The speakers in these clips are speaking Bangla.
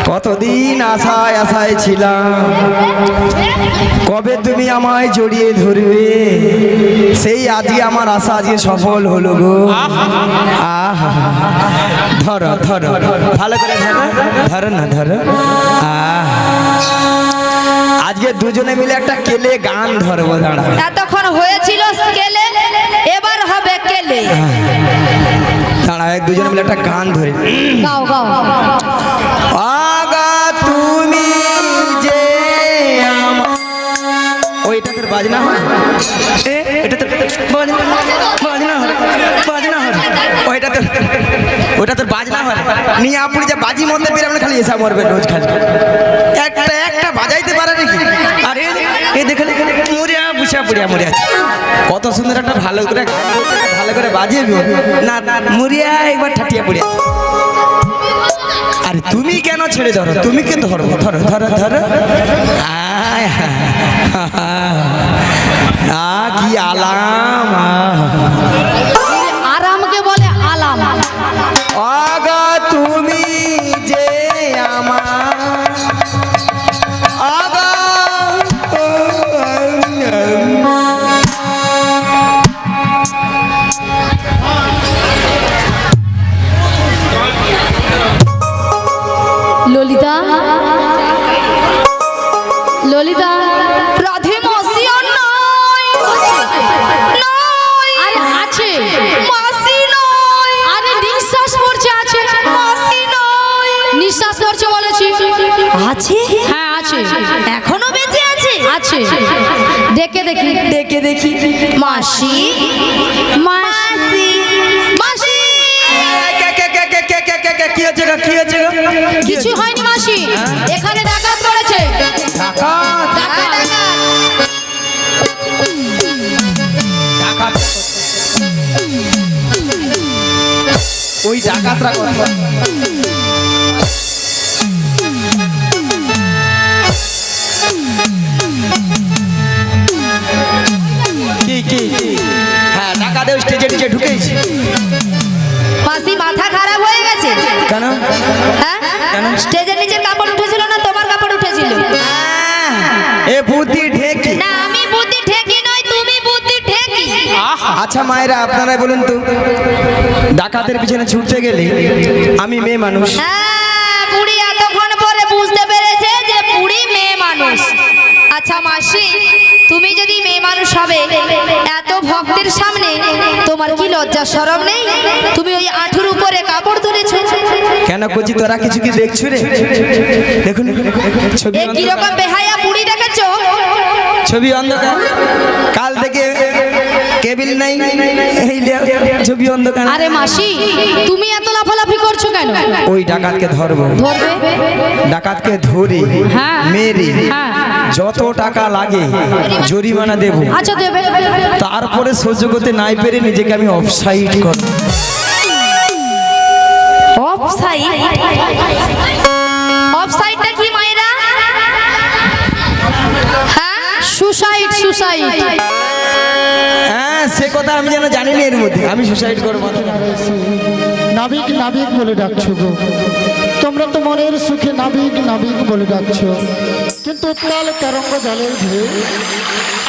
কতদিন আশায় আশায় ছিলাম কবে তুমি আমায় জড়িয়ে ধরবে, সেই আজকে আমার আশা আজকে সফল হলো গো। আহা ধরো ধরো ভালো করে ধরো, ধরো না ধরো। আজকে দুজনে মিলে একটা কেলে গান ধরবো। দাঁড়া, এতক্ষণ হয়েছিল কেলে, এবার হবে কেলে। দাঁড়া, দুজনে মিলে একটা গান ধরে গাও গাও। আগা তুমি যে ওইটা তোর বাজনা হয়, এটা তোর বাজনা হয়, বাজনা হয় ওইটা তোর, ওটা তোর বাজনা হয়। নিয়ে আপনি যে বাজি মধ্যে বেরোবেন খালি এসা মরবে রোজ, খালি একটা একটা বাজাইতে পারে নাকি? আরে এই দেখে মরিয়া বুঝা পড়িয়া মরিয়া, কত সুন্দর একটা ভালো করে ভালো করে বাজিয়ে না মরিয়া একবার ঠাটিয়া পড়িয়া। আরে তুমি কেন ছেড়ে ধরো, তুমি কে ধরো, ধরো ধরো ধরো। কি আলাম, আরামকে বলে আলাম। আগা তুমি যে আমার আগা ললিতা, ললিতা, রাধে মাসি আর নাই। নাই, আরে আছে মাসি নাই। আরে নিঃশ্বাস পড়ছে, আছে মাসি নাই। নিঃশ্বাস পড়ছে বলেছি, আছে। হ্যাঁ আছে, এখনো বেঁচে আছে, আছে। ডেকে দেখি, ডেকে দেখি। মাসি, মাসি, মাসি। কি হচ্ছে গো, কি হচ্ছে গো? কিছু হয়নি মাসি, এখানে ডাকাত করেছে। ডাকাত, ডাকাত, ওই ডাকাতরা কথা কি কি? হ্যাঁ ডাকাতে স্টেজে নিচে ঢুকেছি। মাসি মাথা খারাপ হয়ে গেছে কেন? হ্যাঁ কেন? স্টেজের নিচের কাপড় উঠেছিল না তোমার কাপড় উঠেছিল? এ বুদ্ধি ঢেকি না আমি বুদ্ধি ঠেকি নয়, তুমি বুদ্ধি ঠেকি। আচ্ছা মায়েরা আপনারাই বলুন তো, ডাকাতের পিছনে ছুটতে গেলে আমি মেয়ে মানুষ। হ্যাঁ বুড়ি এতক্ষণ পরে বুঝতে পেরেছে যে বুড়ি মেয়ে মানুষ। আচ্ছা মাসি, তুমি যদি মেয়ে মানুষ হবে, এত ভক্তের সামনে তোমার কি লজ্জা শরম নেই? তুমি ওই আঁঠুর উপরে কাপড় তুলেছো কেন? কচি তোরা কিছু কি দেখছো রে? দেখুন ছবি, এ কিরকম বেহায়া বুড়ি দেখেছো? ছবি অন্ধকার, কাল থেকে কেবিল নাই, এই ছবি অন্ধকার। আরে মাসি, তুমি এত লাফালাফি করছো কেন? ওই ডাকাতকে ধরবো, ধরবে? ডাকাতকে ধরে হ্যাঁ মেরে হ্যাঁ যত টাকা লাগে জরিমানা দেব। আচ্ছা দেবে। তারপরে সহ্য করতে নাই পেরে নিজেকে আমি অফসাইড করব। অফসাইড? অফসাইডটা কি মায়েরা? হ্যাঁ সুসাইড, সুসাইড। হ্যাঁ সে কথা আমি যেন জানি না, এর মধ্যে আমি সুসাইড করবো। নাবিক নাবিক বলে ডাকছো গো, তোমরা তো মনের সুখে নাবিক নাবিক বলে ডাকছো, কিন্তু উত্তাল তরঙ্গ জলের ঢেউ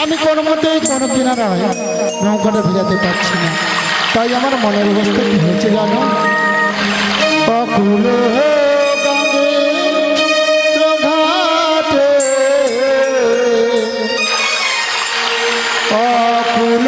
আমি কোনো মতেই কোনো কিনারায় নৌকাটা ভিজাতে পারছি না। তাই আমার মনের অবস্থা কি হয়েছে জানো? অকুল অকুল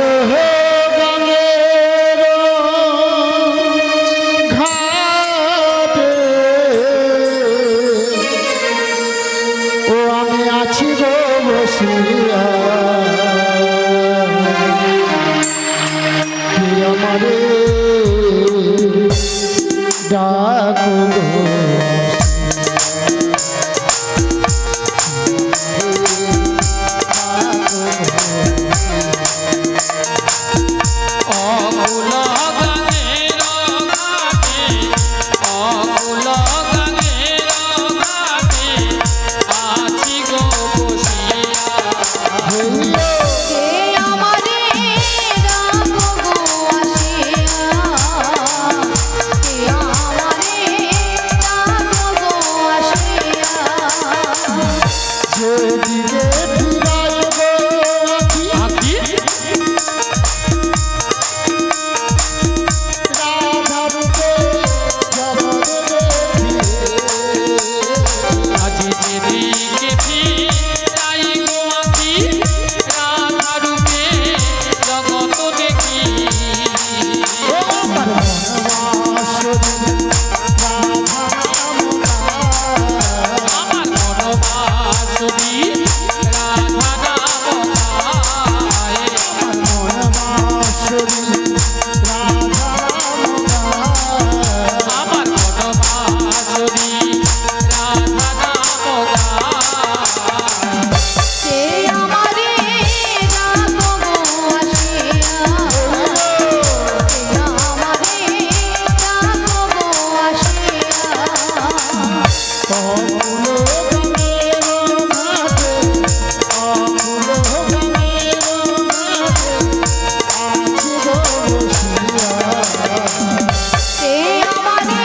সে আমারে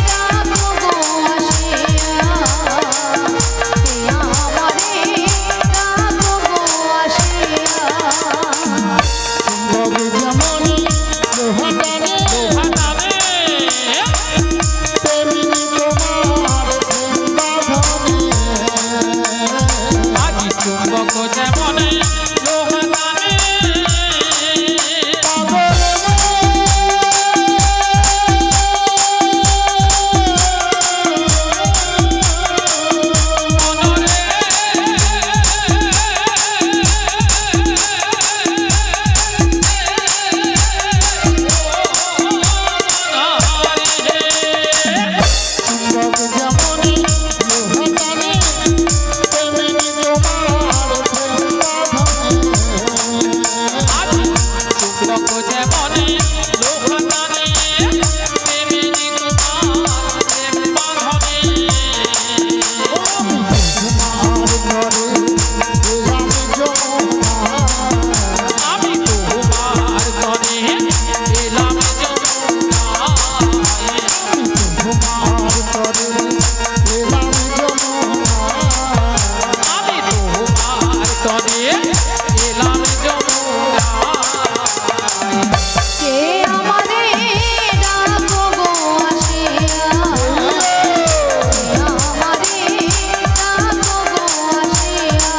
রাখো গো আসিয়া, সে আমারে রাখো গো আসিয়া। আজি চুম্বক যেমনে লোহা টানে, মনরে আজি চুম্বক যেমনে লোহা টানে, তেমনি তোমার প্রেম বাঁধনে। আমি তোমার তরে এলাম যমুনায়, আমি তোমার তরে এলাম যমুনায়। সে আমারে রাখো গো আসিয়া, সে আমারে রাখো গো আসিয়া।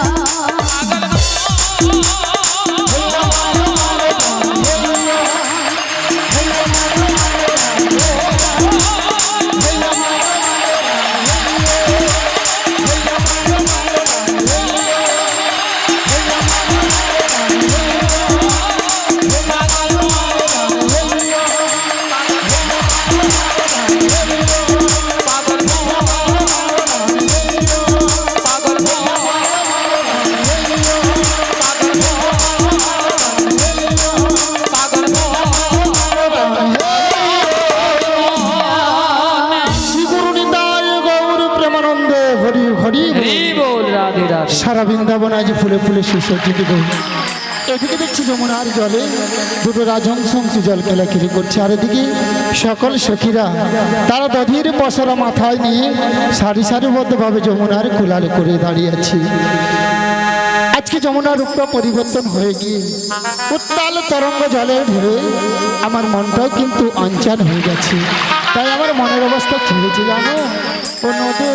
হরি হরি বল। সারা বৃন্দাবন আজ ফুলে ফুলে সুসজ্জিত গো। এদিকে দেখছি যমুনার জলে দুটো রাজহংস জল খেলাখেলি করছে, আর এদিকে সকল সখীরা তারা দধির পসরা মাথায় নিয়ে সারি সারিবদ্ধভাবে যমুনার কুলালে করে দাঁড়িয়ে আছে। আজকে যমুনার রূপটা পরিবর্তন হয়ে গিয়ে উত্তাল তরঙ্গ জলের ঢেউয়ে আমার মনটাও কিন্তু অঞ্চল হয়ে গেছে। তাই আমার মনের অবস্থা কি হয়েছে জানো? ও নদী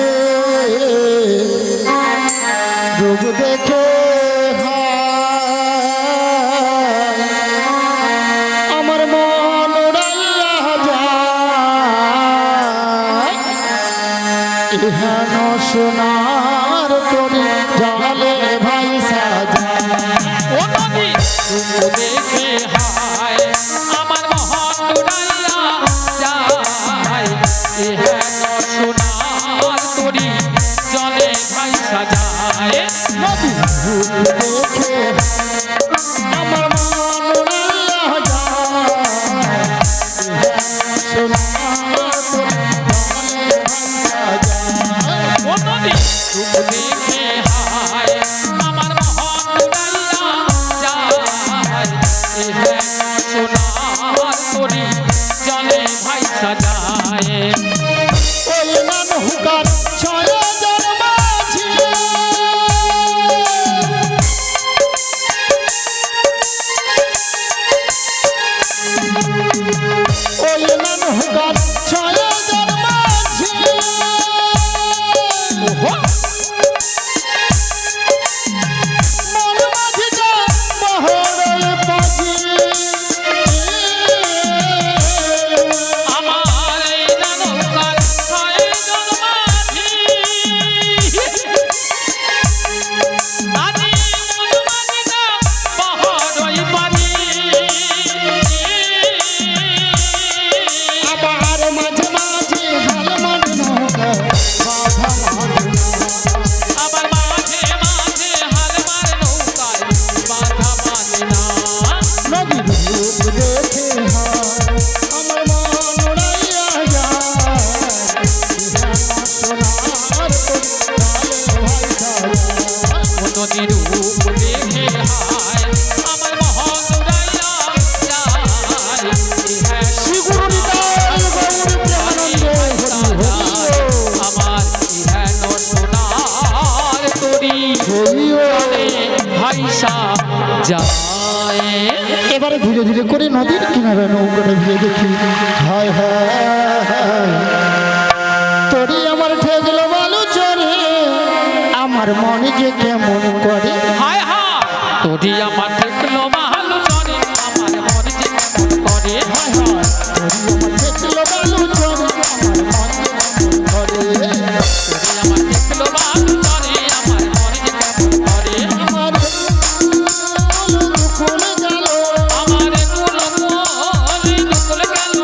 রূপ দেখে আমার মন উড়াইয়া যায়, ইহান সোনার তোরে জালে ভাই সাজা। ও নদী রূপ দেখে হায় আমার মহন উড়াইয়া যায়, এ হেন সোনার তরি জলে ভাইসা যায়। নদী রূপ দেখে আমার মন উড়াইয়া যায়, ইহান সোনার তোরে জালে ভাই সাজা। ও নদী রূপ দেখে হায় আমার মহন উড়াইয়া যায়, এ হেন সোনার তরি জলে ভাইসা যায়। ওই নান হুকার ছয় জন্মাছি, ওই নান হুকার ছয় জন্মাছি, মন মাঝিটা বহরের পাখি, আমার এই নৌকার ছয় জন্মাঝি, আদি মনমাঝিটা বহরই পানি। আবার মাঝে মাঝে হাল মন নৌকা বাধা নদীর রূপ দেখে হায় আমার মহৎ উড়াইয়া যায় হ্যাঁ শ্রীগুরু নিতাই গৌর প্রেমানন্দে হরি হরি আমার ইহেন সোনার তরি ভাইসা যায় এবারে ধীরে ধীরে করে নদীর কিনারে নৌকাটা দিয়ে দেখি হায় হায় তোরি আমার ঠেকলো বালু চরে আমার মনে যে কেমন করে হায় হায় তোরি আমার দেখলো মাহালু চরে আমার মন যে কেমন করে হায় হায় তোরি আমার ঠেকলো বালু চরে আমার মনে যে কেমন করে তোরি আমার দেখলো মাহালু চরে আমার মন যে কেমন করে আমার দুকুল গেল আমার কুল গেল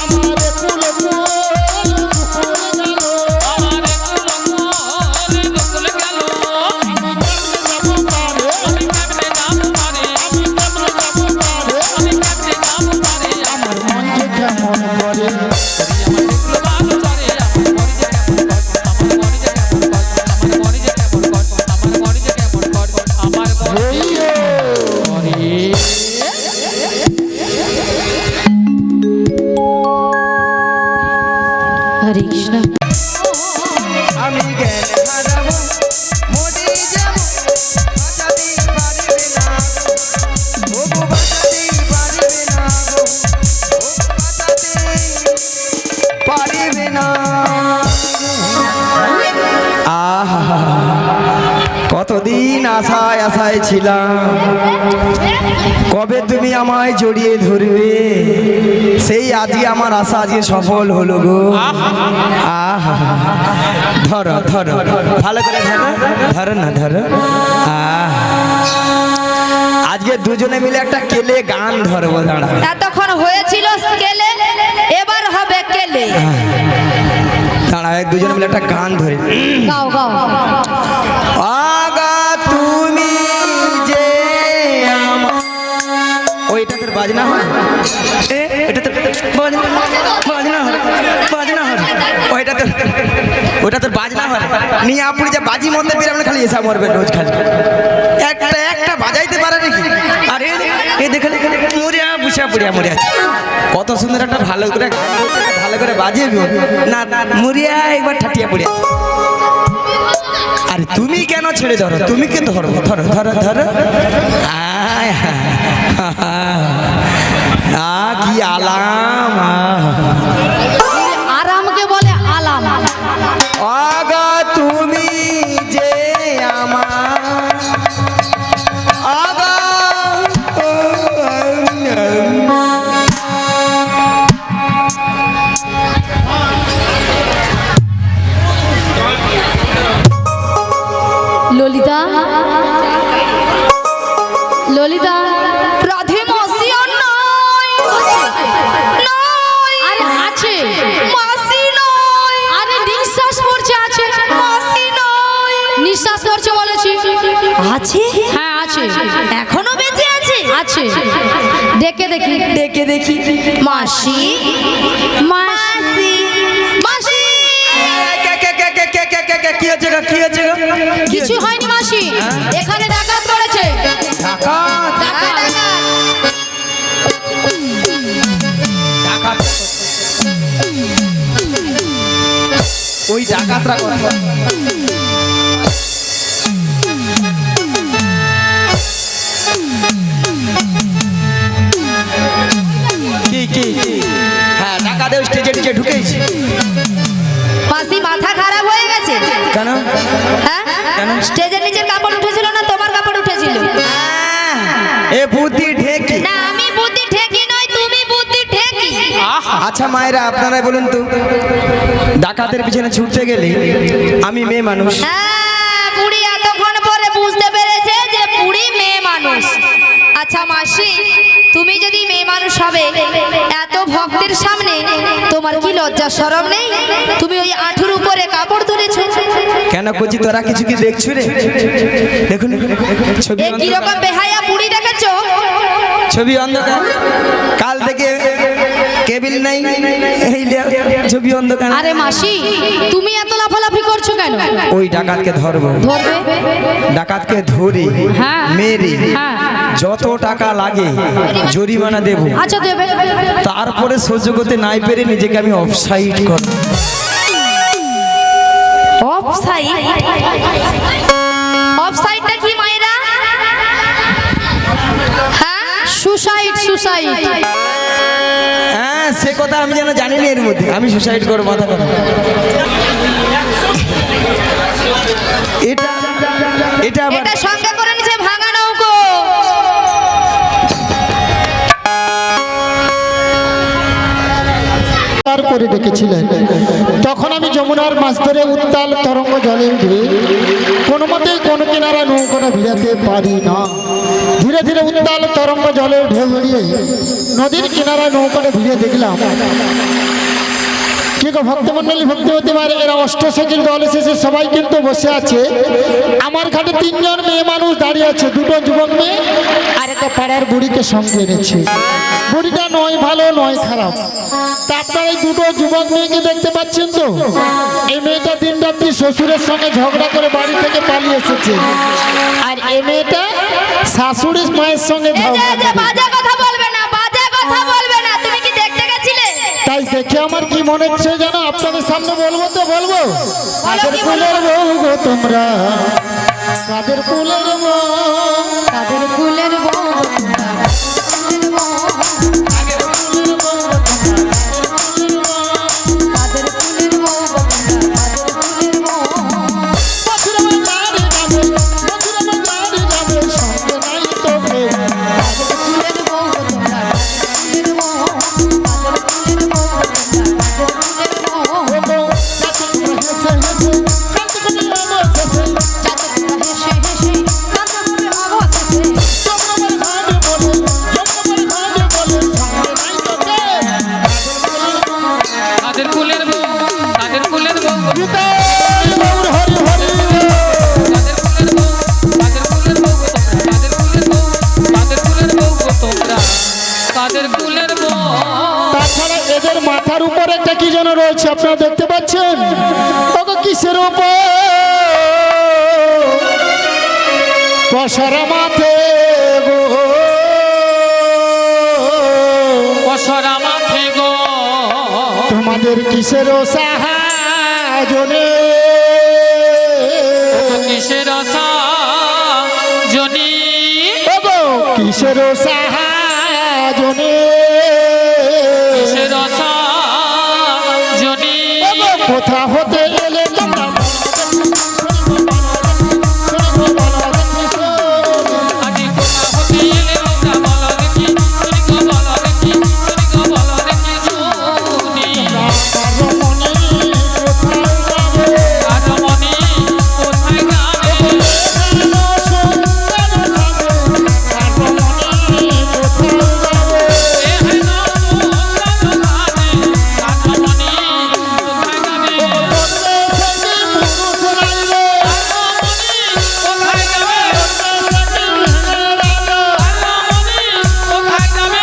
আমার কুল দুকুল গেল আমার কুল গেল আমি কেমনে যাবো পারে আমি কেমনে যাব পারে আমি কেমনে যাবো পারে আমি কেমনে যাব পারে আমার মন যে কেমন করে হরে কৃষ্ণ। আমি জ্ঞান হারাবো মরে যাব বাঁচাতে পারবে না ও গো বাঁচাতে পারবে না গো ও বাঁচাতে পারবে না আহা কতদিন আশায় আশায় ছিলাম কবে তুমি আমায় জড়িয়ে ধরবে সেই আজকে আমার আশা আজকে সফল হলো গো আহা ধরো ধরো ভালো করে ধরো ধরো না ধরো আজকে দুজনে মিলে একটা কেলে গান ধরবো দাঁড়া এতক্ষণ হয়েছিল কেলে, এবার হবে কেলে। দাঁড়া দুজনে মিলে একটা গান ধরে গাও গাও। আগা তুমি যে ওইটা তোর বাজনা হয় এটা তো বাজনা হয় বাজনা হয় ওইটা তোর বাজনা হয় নিয়ে আপনি যে বাজি মধ্যে বের আপনি খালি এসা মরবে রোজ খালি একটা বাজাইতে পারে নাকি আরে এ দেখে মরিয়া বুসা পুড়িয়া মরিয়া কত সুন্দর একটা ভালো করে বাজিয়ে না মরিয়া একবার ঠাটিয়া পড়িয়া আরে তুমি কেন ছেড়ে ধরো তুমি কে ধরো ধরো ধরো ধরো কি আলাম আরামকে বলে আলাম। আগা তুমি যে আমার আগা ললিতা ললিতা রাধে মাসি আর নাই নাই আরে আছে মাসি নাই আরে নিঃশ্বাস পড়ছে আছে মাসি নাই নিঃশ্বাস পড়ছে বলেছি আছে হ্যাঁ আছে এখনো বেঁচে আছে আছে ডেকে দেখি ডেকে দেখি মাসি মাসি মাসি কি হচ্ছে গো কি হচ্ছে গো কিছু হয়নি মাসি এখানে ডাকাত করেছে ডাকাত ডাকাত ডাকাত ওই ডাকাতরা করে কি হ্যাঁ ডাকাতে স্টেজে টিকে ঢুকেছি মাসি মাথা খারাপ হয়ে গেছে কেন হ্যাঁ কেন? স্টেজের নিচের কাপড় উঠেছিল না তোমার কাপড় উঠেছিল এ বুদ্ধি ঢেকি না আমি বুদ্ধি ঠেকি নয় তুমি বুদ্ধি ঠেকি আচ্ছা মায়েরা আপনারাই বলুন তো ডাকাতের পিছনে ছুটতে গেলে আমি মেয়ে মানুষ হ্যাঁ বুড়ি এতক্ষণ পরে বুঝতে পেরেছে যে বুড়ি মেয়ে মানুষ। আচ্ছা মাসি তুমি যদি মেয়ে মানুষ হবে এত ভক্তের সামনে তোমার কি লজ্জা শরম নেই? তুমি ওই আঁঠুর উপরে কাপড় তুলেছো কেন কচি তোরা কিছু কি দেখছু রে দেখুন ছবি এ কিরকম বেহায়া বুড়ি দেখেছো? ছবি অন্ধকার কাল থেকে কেবিল নাই এই লে, ছবি অন্ধকার। আরে মাসি তুমি এত লাফালাফি করছো কেন? ওই ডাকাতকে ধরবো, ধরবে? ডাকাতকে ধরে হ্যাঁ। মেরে হ্যাঁ। যত টাকা লাগে জরিমানা দেব, আচ্ছা দেবে। তারপরে সহ্য করতে নাই পেরে নিজেকে আমি অফসাইড করব। অফসাইড? অফসাইডটা কি মায়েরা? হ্যাঁ, সুসাইড সুসাইড। হ্যাঁ সে কথা আমি যেন জানি না, এর মধ্যে আমি সুসাইড করবো মাথা কথা। এটা এটা আবার এটা সঙ্গে করে নিচে ভাঙা নৌকো। পার করে ডেকেছিলেন, তখন আমি যমুনার মাছ ধরে উত্তাল তরঙ্গ জলে উঠে কোনো মতেই কোনো কিনারা নৌকোটা ভিড়াতে পারি না। ধীরে ধীরে উত্তাল তরঙ্গ জলে ঢেউ বেরিয়ে নদীর কিনারা নৌকাটা ভিড়ে দেখলাম কি গো ভক্তমন্ডলী, ভক্তিবতী মায়ের এরা অষ্টসখীর দল এসেছে, সবাই কিন্তু বসে আছে। আমার ঘাটে 3 জন মেয়ে মানুষ দাঁড়িয়ে আছে, 2টো যুবক মেয়ে আর একটা পাড়ার বুড়িকে সঙ্গে এনেছে। বুড়িটা নয় ভালো নয় খারাপ। তা আপনারা এই 2টো যুবক মেয়েকে দেখতে পাচ্ছেন তো? এই মেয়েটা দিন রাত্রি শ্বশুরের সঙ্গে ঝগড়া করে বাড়ি থেকে পালিয়ে এসেছে, আর এই মেয়েটা শাশুড়ির মায়ের সঙ্গে এই যে, ঝগড়া এই যে, করে। বাজে কথা বলবে না, বাজে কথা বলবে না। তুমি কি দেখতে গেছিলে? তাই দেখে আমার কি মনে হচ্ছে জানো, আপনাদের সামনে বলবো তো বলবো। কাদের কি কুলের বউ গো তোমরা, কাদের কুলের বউ, তাদের কুলের বউ। তাদের কুলের বউ, তাদের কুলের বউ। বছর আমার বাড়ি যাবে, বছর আমার বাড়ি যাবে, সঙ্গে নাই তো কেউ। তাদের কুলের বউ তোমরা, তাদের কুলের বউ। তাদের কুলের বউ তোমরা, তাদের কুলের বউ। ও গো, যাতে তোমরা হেসে হেসে, কাঁদতে কাঁদতে অবশেষে, যাতে তোমরা হেসে হেসে কাঁদতে হবে অবশেষে। তোমরা আমার ঘাটে বলে, তোমরা আমার ঘাটে বলে, সঙ্গে নাই তো কেউ। তাদের কুলের বউ, তাদের কুলের বউ, নিতাই গৌর হরি হরি তাদের কুলের বউ, তাদের কুলের বউ, তাদের কুলের বউ, তোমরা তাদের কুলের বউ। তাছাড়া এদের মাথার উপর একটা কি যেন রয়েছে, আপনারা দেখতে পাচ্ছেন? ওগো কিসের উপর? কসরা মাথে গো, কসরা মাঠে গো, তোমাদের কিসের সাহায্যে? কিসের জনি, ওগো কিসের সাহায্যে? কিসের জনি, ওগো কোথা হতে এলে তোমরা? আজি কোথা হতে এলে তোমরা বলো দেখি, শুনি গো বলো দেখি, শুনি গো বলো দেখি শুনি। আর মনি কোথায় যাবে? এ হেন সুন্দর গানে, আর মনি কোথায় যাবে? কোথায় যাবে? কোথায় যাবে? কোথায় যাবে?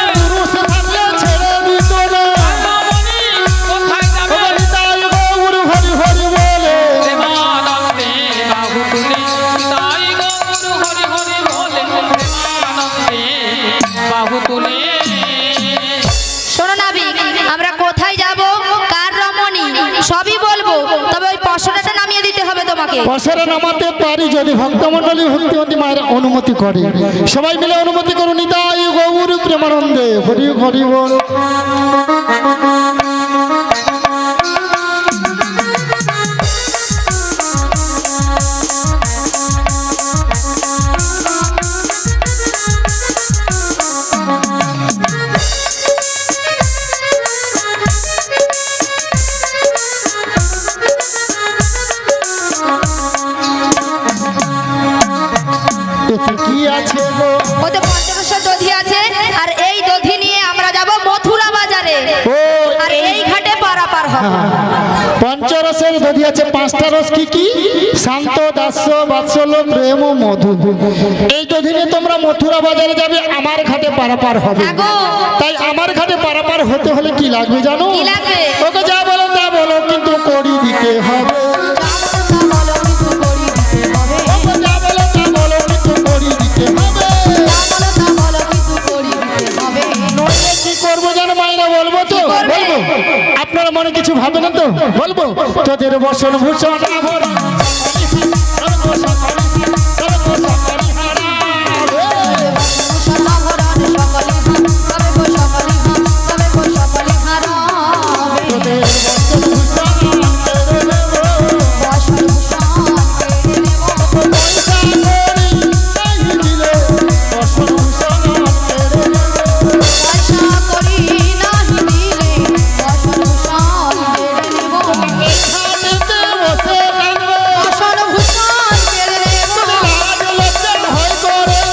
প্রেমানন্দে বাহু তুলে, তাই গৌর হরি হরি বলে, প্রেমানন্দে বাহু তুলে। শোনো নাবিক, আমরা কোথায় যাব, কার রমণী সবই বলবো, তবে ওই পশরাটা নামিয়ে দিতে হবে তোমাকে। বছরে নামাতে পারি যদি ভক্তমন্ডলী ভক্তিবতী মায়ের অনুমতি করে। সবাই মিলে অনুমতি করুন। নিতাই গৌর প্রেমানন্দে হরি হরি বল। এতে কি আছে গো? ওতে পঞ্চরসের দধি আছে, আর এই দধি নিয়ে আমরা যাব মথুরা বাজারে, ও আর এই ঘাটে পারাপার হবে। পঞ্চরসের দধি আছে 5টা রস কি কি? শান্ত, দাস্য, বাৎসল্য, প্রেম ও মধু। এই দধি নিয়ে তোমরা মথুরা বাজারে যাবে, আমার ঘাটে পারাপার হবে। আগো। তাই আমার ঘাটে পারাপার হতে হলে কি লাগবে জানো? কি লাগবে? ওকে যা বলো তা বলো, কিন্তু করি দিতে হবে। ওকে যা বলো তা বলো, কিন্তু করি দিতে হবে। নইলে কি করবো জানো মাইনা? বলবো তো, বলবো। আপনারা মনে কিছু ভাবে না তো? বলবো। তোদের বসন ভূষণ আভরণ তোদের বসন ভূষণ পয়সা করি নাই দিলে বসন ভূষণ খাটেতে বসে কাঁদবো, লাজ লজ্জা ভয় করে না।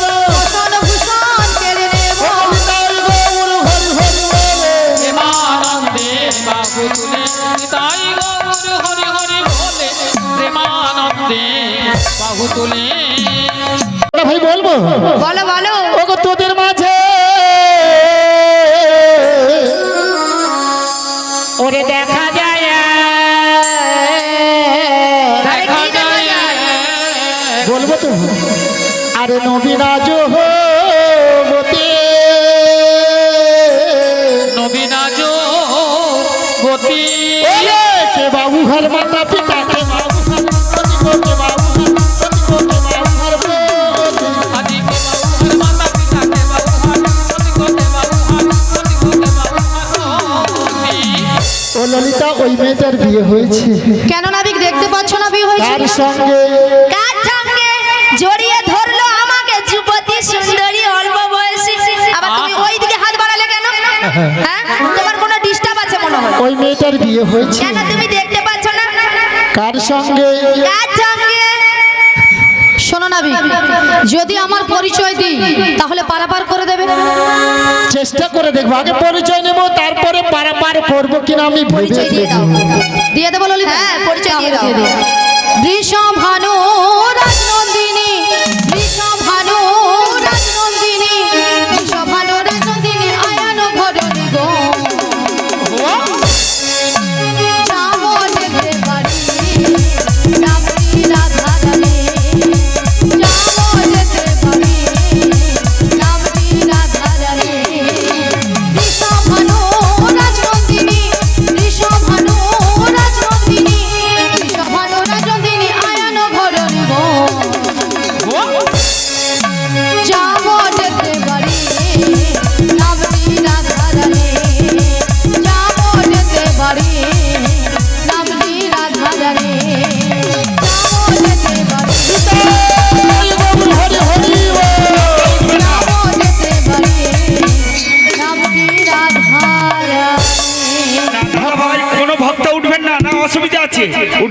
নিতাই গৌর হরি হরি বলে। প্রেমানন্দে বাহু তুলে নিতাই গৌর হরি হরি বলে, প্রেমানন্দে বাহু তুলে। ওরা ভাই বলবো বলো বলো। ওগো তোদের মাঝে ওরে দেখা যায় দেখা যায় বলবো তো। আরে নবীরাজ হতে নবীনাজ গতি কে বাবু ঘর মাতা পিতা কে বাবু ঘর কে বাবু ঘর প্রতি আদিকে বাবু হর মাতা পিতাকে বাবু হর গতি গতি বাবু হর গতি গতি বাবু হর গতি। ও ললিতা, ওই মেয়েটার বিয়ে হয়েছে। কেন নাবিক দেখতে পাচ্ছ না বিয়ে হয়েছে? তার সঙ্গে কার সঙ্গে জড়িয়ে ধরলো আমাকে যুবতী সুন্দরী অল্প বয়সী? আবার তুমি ওই দিকে হাত বাড়ালে কেন? হ্যাঁ, তোমার কোনো ডিস্টার্ব আছে মনে হয়। ওই মেয়েটার বিয়ে হয়েছে। কেন তুমি দেখতে পাচ্ছ না? কার সঙ্গে? কার সঙ্গে? শোনো নাবিক, যদি আমার পরিচয় দিই তাহলে পারাপার করে দেবে। চেষ্টা করে দেখবো, আগে পরিচয় নেবো, তারপরে পারাপার করবো কিনা আমি ভেবে পরিচয় দিয়ে দাও। দেখবো। দিয়ে দেবো ললিতা? হ্যাঁ, পরিচয় দিয়ে দাও। বৃষভানু রাজনন্দিনী, বৃষভানু রাজনন্দিনী, বৃষভানু রাজনন্দিনী আয়ান ঘরণী গো। যাবো দেখতে পারি নামটি রাধা রানী, যাবো দেখতে পারি নামটি রাধা রানী। বৃষভানু রাজনন্দিনী, বৃষভানু রাজনন্দিনী, বৃষভানু রাজনন্দিনী আয়ান ঘরণী গো। যাবো দেখতে পারি নামটি রাধা রানী, যাবো দেখতে পারি নামটি রাধা রানী, যাবো দেখতে পারি, হরি হরি বল। যাবো দেখতে পারি নামটি রাধা রানী। ভাই কোনো ভক্ত উঠবেন না, না অসুবিধা আছে?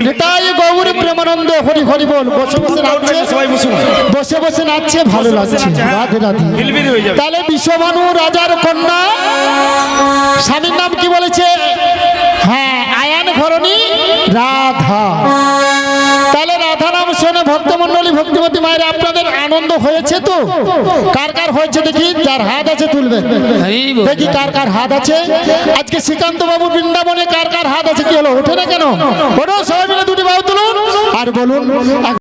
নিতাই গৌর প্রেমানন্দ হরি হরি বল। বসে বসে নাচছে, সবাই বসুন। বসে বসে নাচছে, ভালো লাগছে। রাধে রাধে। হিলবিল হয়ে যাবে। তাহলে বিশ্বভানু রাজার কন্যা, স্বামীর নাম কি বলেছে? হ্যাঁ, আয়ান ঘরণী রাধা। তাহলে রাধা নাম শুনে ভক্তমণ্ডলী, ভক্তিমতী মায়ের আপনাদের আনন্দ হয়েছে তো? কার কার হয়েছে দেখি, যার হাত আছে তুলবেন। হরি বল। দেখি কার কার হাত আছে। আজকে শ্রীকান্ত বাবু বৃন্দাবনে কার কার হাত আছে? কি হলো, ওঠে না কেন? ওঠো সবাই মিলে দুটি বাহু তুলুন আর বলুন